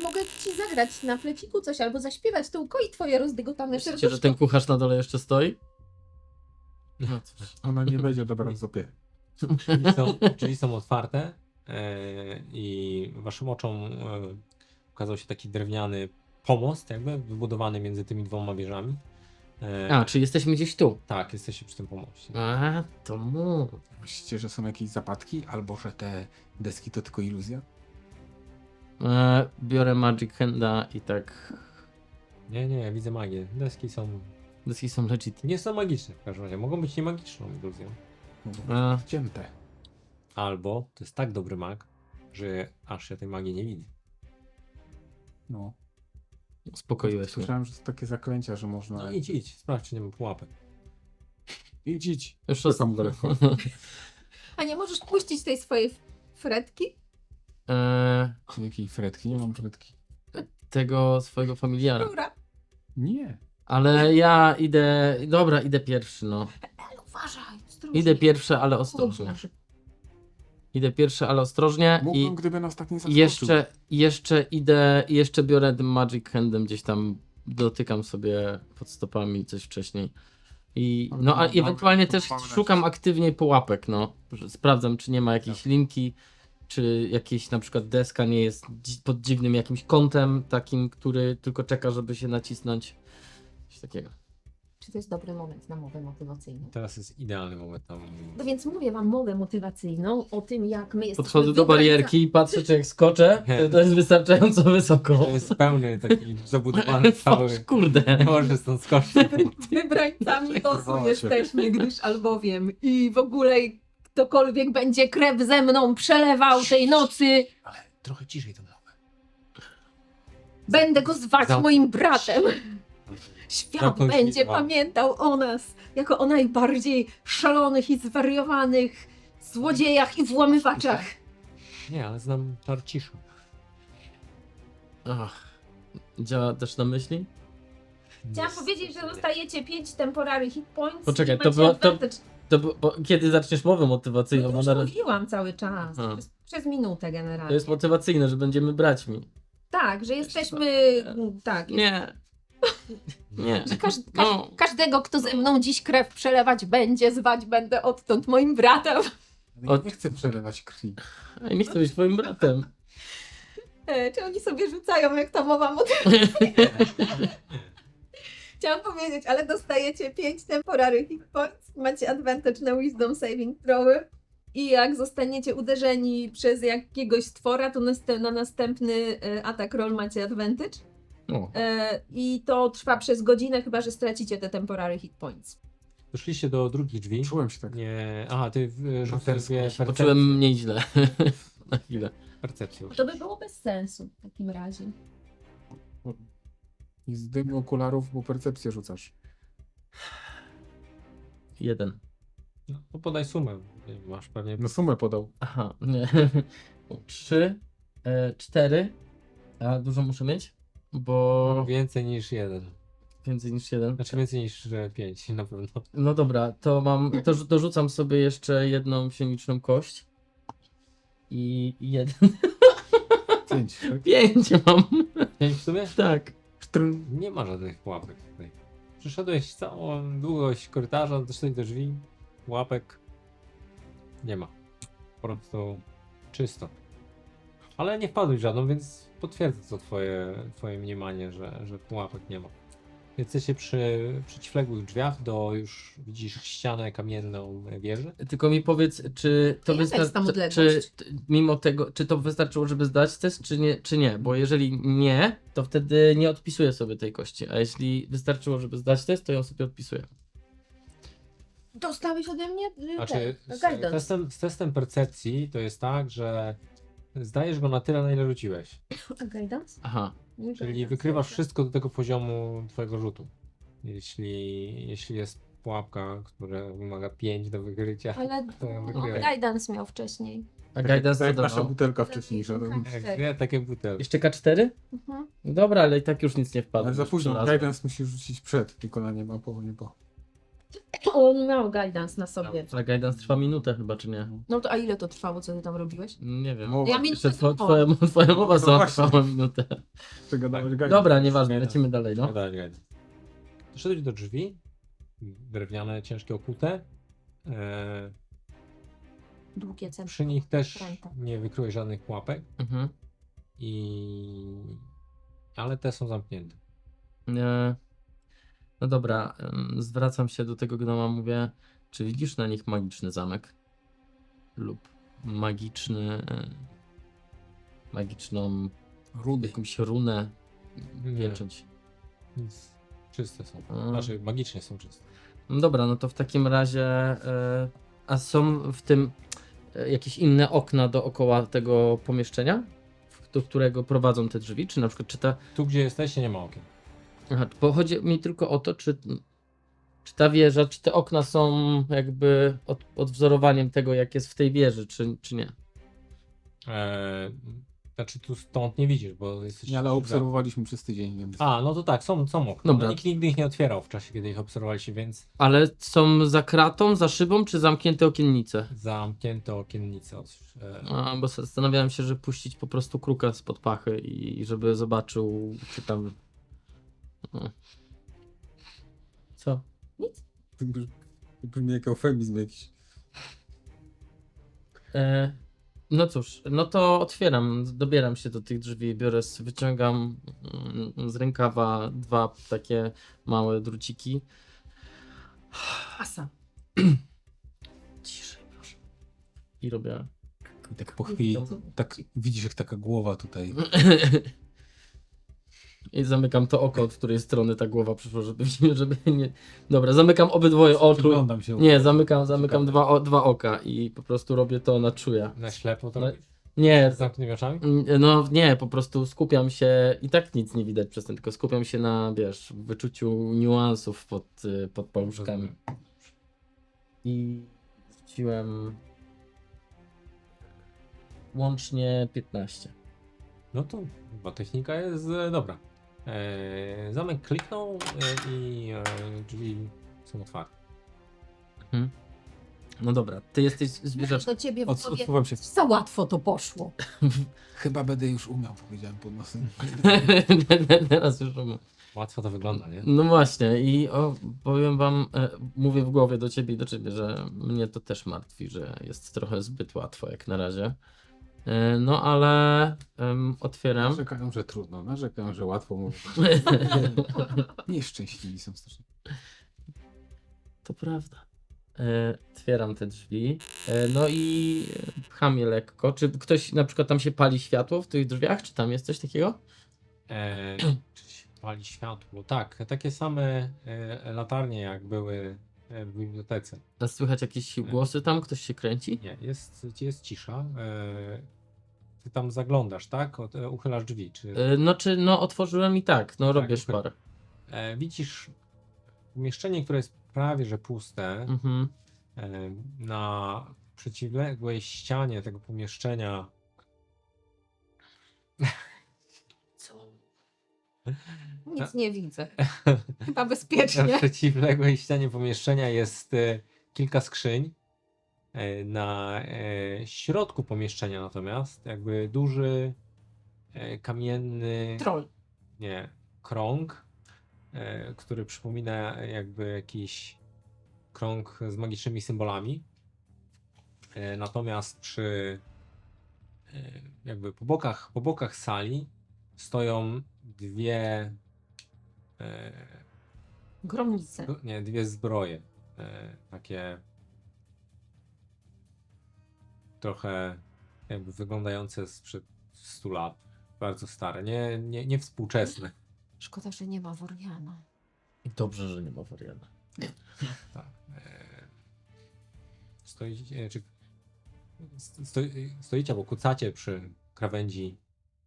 Mogę ci zagrać na fleciku coś, albo zaśpiewać to ukoi twoje rozdygotane Myślicie, że serduszko. ten kucharz na dole jeszcze stoi? No cóż. Ona nie będzie dobra w zupie. Drzwi są otwarte i waszym oczom ukazał się taki drewniany pomost, jakby wybudowany między tymi 2 wieżami. A, czy jesteśmy gdzieś tu? Tak, jesteście przy tym pomoście. A, to mów. Myślicie, że są jakieś zapadki? Albo że te deski to tylko iluzja? Biorę Magic Handa i tak... Nie, widzę magię. Deski Deski są legit. nie są magiczne w każdym razie. Mogą być niemagiczną iluzją. A, Wcięte. Albo to jest tak dobry mag, że aż się tej magii nie widzi. No. Uspokoiłeś mnie. Słyszałem, że to takie zaklęcia, że można... No idź, sprawdź, czy nie ma pułapek. Idź. Już Szukam daleko. A nie możesz puścić tej swojej fretki? Jakiej fretki? Nie mam fretki. Tego swojego familiara. Rura. Nie. Ale ja idę. Dobra, idę pierwszy, no. El, uważaj. ostrożnie. Idę pierwszy, ale O ostrożnie. Boże. Idę pierwszy, ale ostrożnie. Mógłbym, I gdyby nas tak nie zaskoczył. jeszcze idę. Jeszcze biorę tym Magic Handem gdzieś tam. Dotykam sobie pod stopami coś wcześniej. No a ewentualnie też szukam aktywnie pułapek, no. Że sprawdzam, czy nie ma jakiejś linki, czy jakieś na przykład deska nie jest pod dziwnym jakimś kątem, takim, który tylko czeka, żeby się nacisnąć. Coś takiego. Czy to jest dobry moment na mowę motywacyjną? Teraz jest idealny moment tam. No więc mówię wam mowę motywacyjną o tym, jak my jesteśmy Podchodzę do barierki i patrzę, czy jak skoczę, to jest wystarczająco wysoko. To jest pełny taki zabudowany cały. Kurde. Nie może stąd skoczyć. Wybrańcami losu Kurwa, jesteśmy, gdyż albowiem i w ogóle ktokolwiek będzie krew ze mną przelewał tej nocy, Ale trochę ciszej tą mowę. będę go zwać moim bratem. Świat Zamknąć będzie liczba. pamiętał o nas jako o najbardziej szalonych i zwariowanych złodziejach i włamywaczach. Nie, ale znam czar ciszy. Ach. Działa też na myśli? Chciałam powiedzieć, że dostajecie 5 temporary hit points. Poczekaj, i to macie było- to- advantage. Bo kiedy zaczniesz mowę motywacyjną? No Bo to na już razie... mówiłam cały czas. A. Przez minutę To generalnie. jest motywacyjne, że będziemy braćmi. Tak, że jesteśmy. Tak. Nie. Nie. Że No. każdego, kto ze mną dziś krew przelewać będzie, zwać będę odtąd moim bratem. Ale ja nie chcę przelewać krwi. Ej, nie chcę być twoim bratem. Czy oni sobie rzucają, jak ta mowa Chciałam powiedzieć, ale dostajecie 5 temporary hit points, macie advantage na wisdom saving throwy i jak zostaniecie uderzeni przez jakiegoś stwora, to na następny atak roll macie advantage. O. I to trwa przez godzinę, chyba że stracicie te temporary hit points. Doszliście do drugich drzwi. Czułem się tak. Nie. Aha, ty rzucasz dwie Poczułem mniej źle. Na chwilę. percepcję. To by było bez sensu w takim razie. I z dymu okularów, bo percepcję rzucasz. 1. No to podaj sumę. Masz pewnie. No sumę podał. Aha, nie. 3, 4. A dużo muszę mieć? Bo Więcej niż jeden. więcej niż 1. Znaczy więcej niż 5 na pewno. No dobra, to mam. To dorzucam sobie jeszcze jedną psioniczną kość. I 1. 5, tak? 5 mam. 5 w sumie? Tak. Sztrn. Nie ma żadnych pułapek tutaj. Przeszedłeś całą długość korytarza, doszedłeś do drzwi, łapek. Nie ma. Po prostu czysto. Ale nie wpadłeś w żadną, więc potwierdzę to twoje mniemanie, że pułapek nie ma. Więc jesteście przy przeciwległych drzwiach do już widzisz ścianę kamienną wieży. Tylko mi powiedz, czy to Jaka jest tam wystarczy. odległość? Mimo tego, czy to wystarczyło, żeby zdać test, czy nie? Bo jeżeli nie, to wtedy nie odpisuję sobie tej kości. A jeśli wystarczyło, żeby zdać test, to ją sobie odpisuję. Dostałeś ode mnie Znaczy, guidance. z testem percepcji to jest tak, że zdajesz go na tyle, na ile rzuciłeś. A guidance? Aha. Czyli wykrywasz wszystko do tego poziomu twojego rzutu. Jeśli jest pułapka, która wymaga 5 do wykrycia, Ale to ją wykryłeś. guidance miał wcześniej. A guidance Tak jak co nasza dawał? butelka wcześniejsza. To... Jak takie butelki. Jeszcze K4? Mhm. Dobra, ale i tak już nic nie wpadło. Ale za już późno. przylazłem. Guidance musisz rzucić przed, tylko na nie ma po, nie po. On miał guidance na sobie. A guidance trwa minutę chyba, czy nie? No to a ile to trwało, co ty tam robiłeś? Nie wiem. Mowa. Ja minutę Jeszcze słuchałam. twoja mowa No sama właśnie. trwała minutę. Przegadałeś guidance. Dobra, nieważne, lecimy dalej, no. Doszedłeś do drzwi, drewniane, ciężkie, okute. Długie centrum. Przy nich też Ręka. nie wykryłeś żadnych pułapek, Mhm. ale te są zamknięte. No dobra, zwracam się do tego gnoma, mówię, czy widzisz na nich magiczny zamek? Lub magiczną Rudy. jakąś runę, Nie. pieczęć. Nic. Czyste są. A. Znaczy magicznie są czyste. No dobra, no to w takim razie, a są w tym, jakieś inne okna dookoła tego pomieszczenia, do którego prowadzą te drzwi? Czy na przykład czy ta... Tu, gdzie jesteście, nie ma okien. Aha, bo chodzi mi tylko o to, czy ta wieża, czy te okna są jakby odwzorowaniem tego, jak jest w tej wieży, czy nie? Znaczy tu stąd nie widzisz, bo jesteś... Nie, ale obserwowaliśmy przez tydzień, więc... A, no to tak, są okna. Dobra. No, nikt nigdy ich nie otwierał w czasie, kiedy ich obserwowaliście, więc Ale są za kratą, za szybą, czy zamknięte okiennice? zamknięte okiennice. A, bo zastanawiałem się, że puścić po prostu kruka spod pachy i żeby zobaczył, czy tam... No. Co? Nic. To brzmi jak eufemizm jakiś. No cóż, no to otwieram, dobieram się do tych drzwi, wyciągam z rękawa 2 takie małe druciki. Asa. Ciszej, proszę. I robię... Tak po chwili, tak widzisz jak taka głowa tutaj. I zamykam to oko, od której strony ta głowa przyszła, żeby nie... Dobra, zamykam obydwoje oczu. Przyglądam się. Nie, zamykam dwa oka i po prostu robię to na czuja. Na ślepo to No, robisz? Nie, Z zamkniętymi oczami? no nie, po prostu skupiam się i tak nic nie widać przez ten, tylko skupiam się na, wiesz, wyczuciu niuansów pod paluszkami. Rozumiem. I rzuciłem łącznie 15. No to chyba technika jest dobra. Zamek kliknął i drzwi są otwarte. No dobra, ty jesteś zwierzaczkiem. Do ciebie w głowie. Odsuwam się. Za łatwo to poszło. Chyba będę już umiał, powiedziałem pod nosem. Teraz już umiem. Łatwo to wygląda, nie? No właśnie i powiem wam, mówię w głowie do ciebie i do ciebie, że mnie to też martwi, że jest trochę zbyt łatwo jak na razie. No ale otwieram. Narzekają, że trudno, narzekają, że łatwo mówię. Nieszczęśliwi są strasznie. To prawda. Otwieram te drzwi. No i pcham je lekko. Czy ktoś na przykład tam się pali światło w tych drzwiach? Czy tam jest coś takiego? Czy się pali światło? Tak, takie same latarnie jak były w bibliotece. A słychać jakieś głosy tam? Ktoś się kręci? Nie, jest cisza. Ty tam zaglądasz, tak? Uchylasz drzwi. No otworzyłem i tak, no robię Tak, szparę. Widzisz pomieszczenie, które jest prawie że puste. Mhm. Na przeciwległej ścianie tego pomieszczenia Co? Nic nie widzę. Chyba na bezpiecznie. przeciwległej ścianie pomieszczenia jest kilka skrzyń. Na środku pomieszczenia natomiast jakby duży kamienny Troll. krąg, który przypomina jakby jakiś krąg z magicznymi symbolami. Natomiast jakby po bokach sali stoją dwie Gromnice. dwie zbroje. Takie trochę jakby wyglądające sprzed 100 lat. Bardzo stare, nie współczesne. Szkoda, że nie ma Woriana. Dobrze, że nie ma warianta. Tak. Stoicie albo kucacie przy krawędzi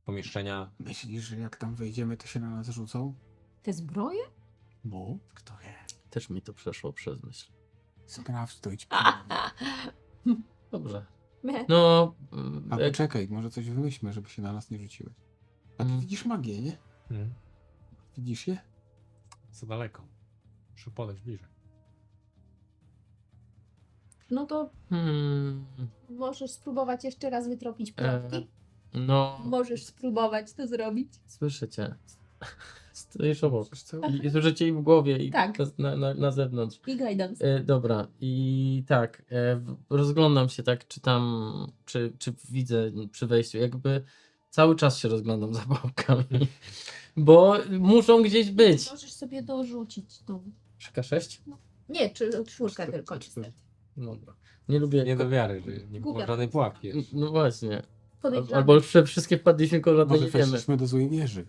pomieszczenia. Myślisz, że jak tam wejdziemy, to się na nas rzucą? Te zbroje? Bo? Kto wie? Też mi to przeszło przez myśl. Sprawdź to, idź. Dobrze. Me. No, A jak, poczekaj, może coś wymyślmy, żeby się na nas nie rzuciły. A ty widzisz magię, nie? Widzisz je? Za daleko. Muszę podejść bliżej. No to możesz spróbować jeszcze raz wytropić pułapki. no, Możesz spróbować to zrobić. słyszę cię. Stoisz obok. Wiesz co? I słyszycie i w głowie, i Tak. na zewnątrz. I guidance. Dobra, i tak, rozglądam się tak, czy tam, czy widzę przy wejściu, jakby cały czas się rozglądam za pułapkami, bo muszą gdzieś być. Możesz sobie dorzucić tą. K6? Nie, czy czwórkę tylko cztery. niestety. Dobra. Nie lubię. Nie do wiary, że nie było Głupia żadnej pułapki jeszcze. No właśnie. Podejrzane. Albo wszystkie wpadliśmy koło żadnej Może nie wiemy. weszliśmy do złej wieży.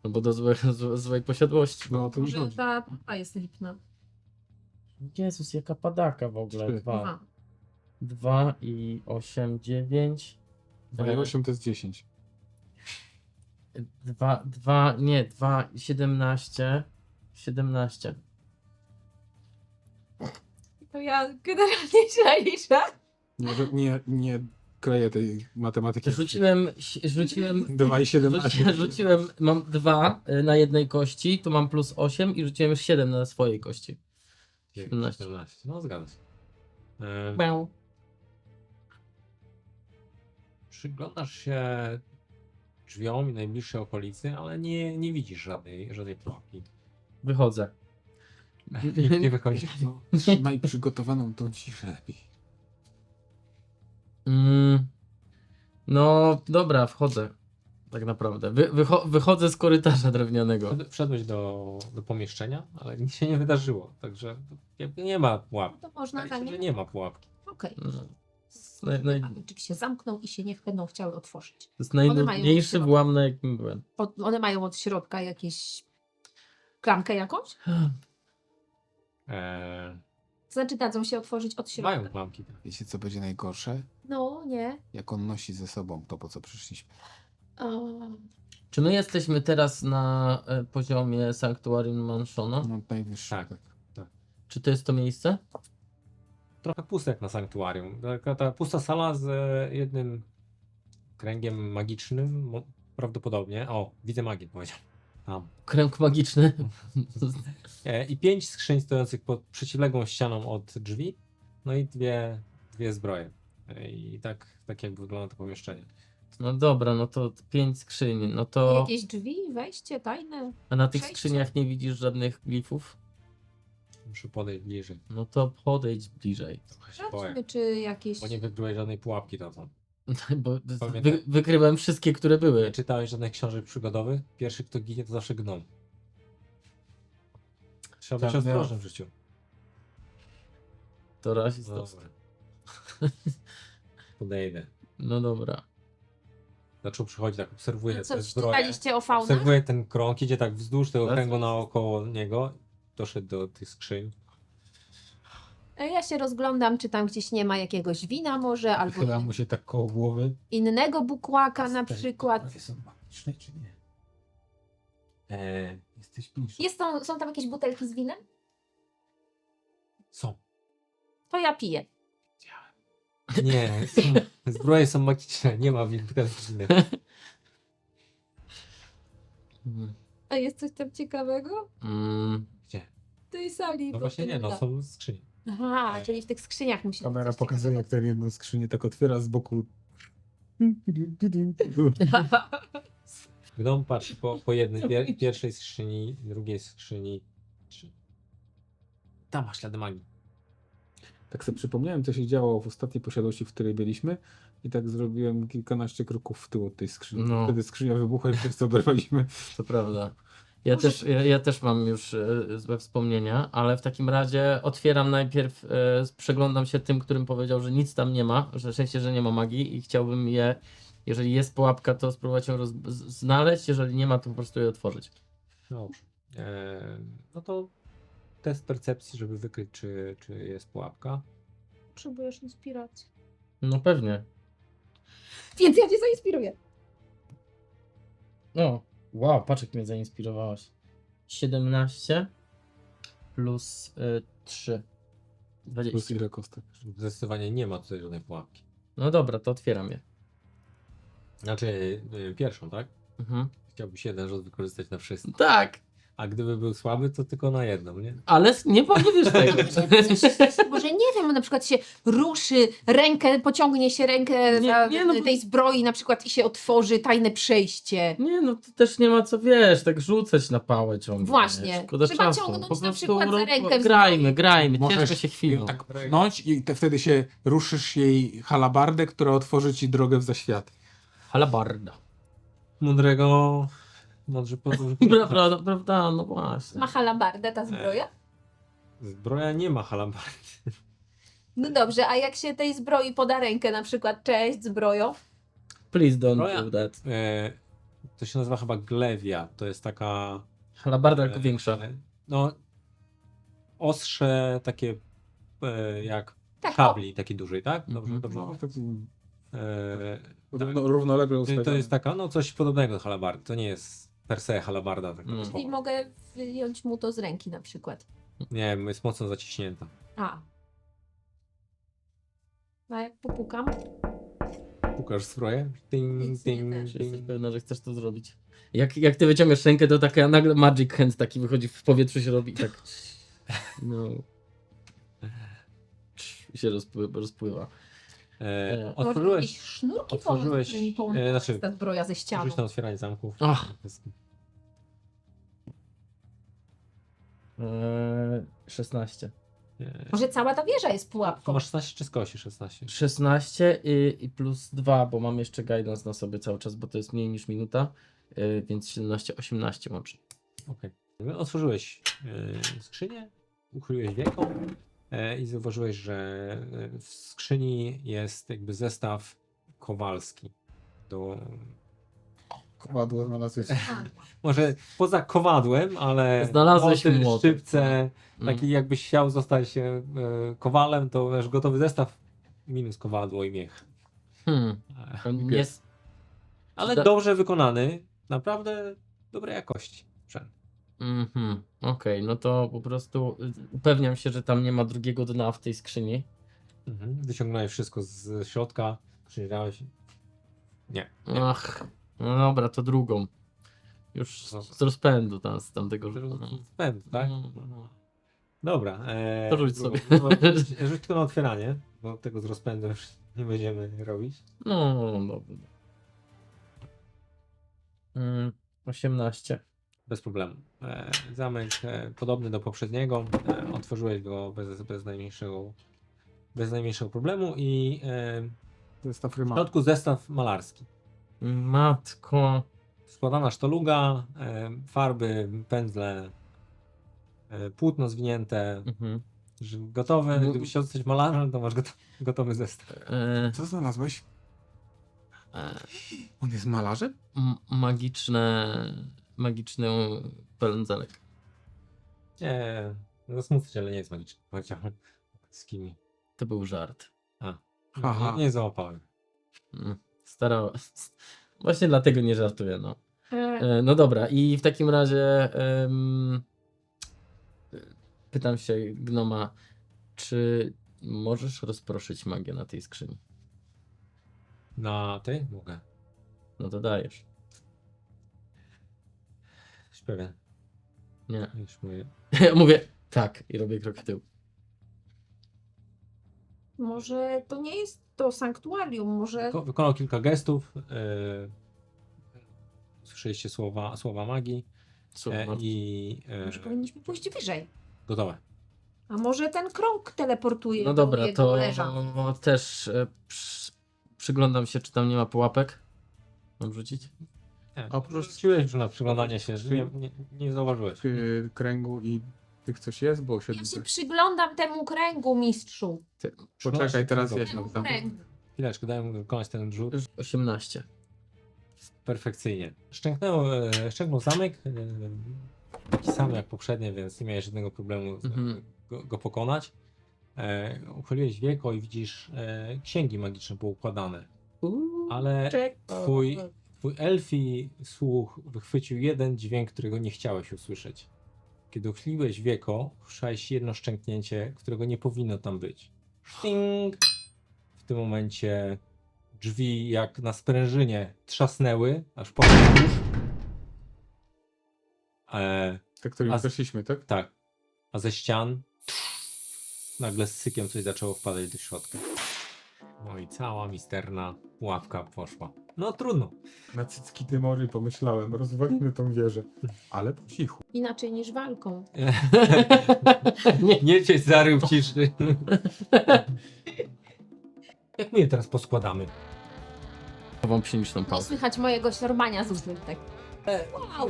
Albo do złej posiadłości. No o to już Może chodzi. ta pupa jest lipna. Jezus, jaka padaka w ogóle. Trzy. Dwa. Aha. 2 i 8, 9. 2 i 8 to jest 10. 2, 17. 17. To ja generalnie źle liczę. Nie kleję tej matematyki. Rzuciłem 2 i 17. Rzuciłem, mam 2 na jednej kości, to mam plus 8 i rzuciłem 7 na swojej kości. 17. 17. No zgadza się. Bę. Przyglądasz się drzwiom i najbliższej okolicy, ale nie widzisz żadnej pułapki. Wychodzę. Nie wychodzi. No, trzymaj przygotowaną tą ciszę lepiej. No dobra, wchodzę. Tak naprawdę. Wychodzę z korytarza drewnianego. Wszedłeś do pomieszczenia, ale nic się nie wydarzyło. Także jakby nie ma pułapki. To można za Wydaje się, że nie. nie ma pułapki. Okej. No. Naj- A drzwi się zamkną i się nie będą chciały otworzyć. To jest One mają najnudniejszy środek. włam, na jakim byłem. One mają od środka jakieś klamkę jakąś? To znaczy dadzą się otworzyć od środka. Mają klamki. Tak. Wiecie, co będzie najgorsze? No, nie. Jak on nosi ze sobą to, po co przyszliśmy. O, Czy my jesteśmy teraz na poziomie Sanctuarium Mansiona? No najwyższy. Tak. Czy to jest to miejsce? Trochę puste jak na sanktuarium. Ta pusta sala z jednym kręgiem magicznym, prawdopodobnie. O, widzę magię, powiedział. Tam. Kręg magiczny. I 5 skrzyń stojących pod przeciwległą ścianą od drzwi. No i dwie zbroje. I tak jak wygląda to pomieszczenie. No dobra, no to 5 skrzyń. No to. jakieś drzwi, wejście tajne. A na tych przejście? skrzyniach nie widzisz żadnych glifów? Muszę podejść bliżej. No to podejdź bliżej. Trochę się boję. Sprawdźmy, czy jakieś... Bo nie wykryłeś żadnej pułapki dotąd. Bo Pamiętam. wykryłem wszystkie, które Nie były. czytałeś żadnych książek przygodowych? Pierwszy, kto ginie, to zawsze gnom. Trzeba być Tak, ostrożnym w życiu. To rasistowskie. Dobra. Podejdę. No dobra. Zaczął przychodzić, tak obserwuję No co, te zbroje. czytaliście o faunach? Obserwuję ten krąg, idzie tak wzdłuż tego Tak. kręgu naokoło niego. Doszedł do tych skrzyń. Ja się rozglądam, czy tam gdzieś nie ma jakiegoś wina może, albo Chyba mu się tak koło głowy. innego bukłaka na przykład. Są magiczne czy nie? Jesteś bliżej. Są tam jakieś butelki z winem? Są. To ja piję. Nie, zbroje są magiczne, nie ma butelki. A jest coś tam ciekawego? Gdzie? W tej sali. No bo właśnie to nie, no da. są skrzynie. Aha, czyli w tych skrzyniach musi Kamera coś pokazuje, jak ten jedną skrzynię tak otwiera z boku. ciekawego. Gnom patrzy po jednej, pierwszej skrzyni, drugiej skrzyni. Tam ma ślady magii. Tak sobie przypomniałem, co się działo w ostatniej posiadłości, w której byliśmy, i tak zrobiłem kilkanaście kroków w tył od tej skrzyni. No. Wtedy skrzynia wybuchła i wszyscy oberwaliśmy. To prawda. Ja też mam już złe wspomnienia, ale w takim razie otwieram najpierw, przeglądam się tym, którym powiedział, że nic tam nie ma, że w sensie, że nie ma magii i chciałbym jeżeli jest pułapka, to spróbować ją znaleźć, jeżeli nie ma, to po prostu je otworzyć. Dobrze. No to test percepcji, żeby wykryć, czy jest pułapka. Potrzebujesz inspiracji. No pewnie. Więc ja cię zainspiruję. O, wow, patrz jak mnie zainspirowałaś. 17 plus 3. Plus 20. ile kostek? Zdecydowanie nie ma tutaj żadnej pułapki. No dobra, to otwieram je. Znaczy pierwszą, tak? Mhm. Chciałbyś jeden rzut wykorzystać na wszystko. Tak, A gdyby był słaby, to tylko na jedną, nie? ale nie powiesz tego. Może nie wiem, na przykład się ruszy, pociągnie się rękę Nie, za nie, no bo- tej zbroi na przykład i się otworzy tajne przejście. Nie, no to też nie ma co, wiesz, tak rzucać na pałę ciągle. Właśnie. nie? Szkoda Trzeba czasu. ciągnąć Po na prostu przykład za rękę w grajmy, Możesz cieszmy się chwilą. Tak pchnąć i wtedy się ruszysz jej halabardę, która otworzy ci drogę w zaświat. Halabarda. Mądrze Prawda, no właśnie. Ma halabardę ta zbroja? Zbroja nie ma halabardy. No dobrze, a jak się tej zbroi poda rękę na przykład, cześć zbrojo, Please don't Zbroja. do that. To się nazywa chyba glewia. To jest taka... Halabarda tylko większa. No, ostrze takie jak Tak, kabli, taki duży, tak? Dobrze, Mhm. dobrze. No, tak, Tak. równolegle To ustawione. jest taka, no coś podobnego do halabardy. To nie jest per se halabarda. Tak Mm. Czyli mogę wyjąć mu to z ręki na przykład. Nie, jest mocno zaciśnięta. A. A jak popukam? Pukasz zbroję? Ding, Nic nie ding, też. Czy jesteś ding. pewna, że chcesz to zrobić? Jak ty wyciągasz rękę, to taka nagle magic hand taki wychodzi w powietrzu, się robi i tak. No. I się rozpływa. Otworzyłeś, Jakieś sznurki otworzyłeś, którymi połączona znaczy, jest ta zbroja ze ścianą. rzuć na otwieranie zamków. Ach. 16. Może cała ta wieża jest To pułapką. masz 16 czy skosi 16? 16 i plus 2, bo mam jeszcze guidance na sobie cały czas, bo to jest mniej niż minuta, więc 17, 18 łącznie. Okej. Otworzyłeś skrzynię, uchyliłeś wieko i zauważyłeś, że w skrzyni jest jakby zestaw kowalski. Kowadło znalazłeś. Może poza kowadłem, ale Znalazłeś młoty, młotek. szczypce, taki jakbyś chciał zostać kowalem, to wiesz, gotowy zestaw minus kowadło i miech. Nie, Jest. Ale Da- dobrze wykonany, naprawdę dobrej jakości sprzęt. Okej, no to po prostu upewniam się, że tam nie ma drugiego dna w tej skrzyni. Wyciągnąłeś wszystko z środka, przyjrzałeś. Nie. Ach, no dobra, to drugą. Już No. z rozpędu tam, z tamtego. No. Spęd, tak? No. Dobra. To rzuć sobie. Rzuć tylko na otwieranie, bo tego z rozpędu już nie będziemy robić. No, dobra. 18. Bez problemu. Zamek podobny do poprzedniego. Otworzyłeś go bez najmniejszego problemu i To jest ta w fryma. środku zestaw malarski. Matko. Składana sztoluga, farby, pędzle, płótno zwinięte, że gotowe. No. Gdybyś chciał zostać malarzem, to masz gotowy zestaw. Co znalazłeś? On jest malarzem? Magiczny pędzelek. Nie, zasmucę, ale nie jest magiczny. Powiedziałem z kimi. To był żart. Aha. Nie załapałem. Starałem. Właśnie dlatego nie żartuję, no. No dobra, i w takim razie pytam się Gnoma, czy możesz rozproszyć magię na tej skrzyni? Na tej? Mogę. No to dajesz. Jesteś pewien. Nie. Już mówię. Ja mówię tak i robię krok w tył. Może to nie jest to sanktuarium, może... Wykonał kilka gestów. Słyszeliście słowa magii Słuchaj, no, i Może powinniśmy pójść wyżej. gotowe. A może ten krąg teleportuje no do dobra, jego to leża. też przyglądam się, czy tam nie ma pułapek. Mam rzucić? Nie. A oprócz- Rzuciłeś już na przyglądanie się, że nie zauważyłeś. W kręgu i tych coś jest, bo się... Ja się przyglądam temu kręgu, mistrzu. Poczekaj, teraz ja się Temu tam. kręgu. Chwileczkę, daj mu wykonać ten rzut. 18. Perfekcyjnie. Szczęknął zamek, taki sam jak poprzednie, więc nie miałeś żadnego problemu go pokonać. Uchyliłeś wieko i widzisz księgi magiczne poukładane, ale twój elfi słuch wychwycił jeden dźwięk, którego nie chciałeś usłyszeć. Kiedy uchyliłeś wieko, usłyszałeś jedno szczęknięcie, którego nie powinno tam być. Szting! W tym momencie drzwi jak na sprężynie trzasnęły, aż poszedł kurz. Te, którymi A- weszliśmy, tak? Tak. A ze ścian nagle z sykiem coś zaczęło wpadać do środka. No i cała misterna ławka poszła. No trudno. Na cycki Tymory pomyślałem, rozwalimy tą wieżę. Ale po cichu. Inaczej niż walką. Nie cię zarył w ciszy. Jak my je teraz poskładamy? Chowam psieniczną Nie pauzę. słychać mojego siorbania z ust. Tak. Wow.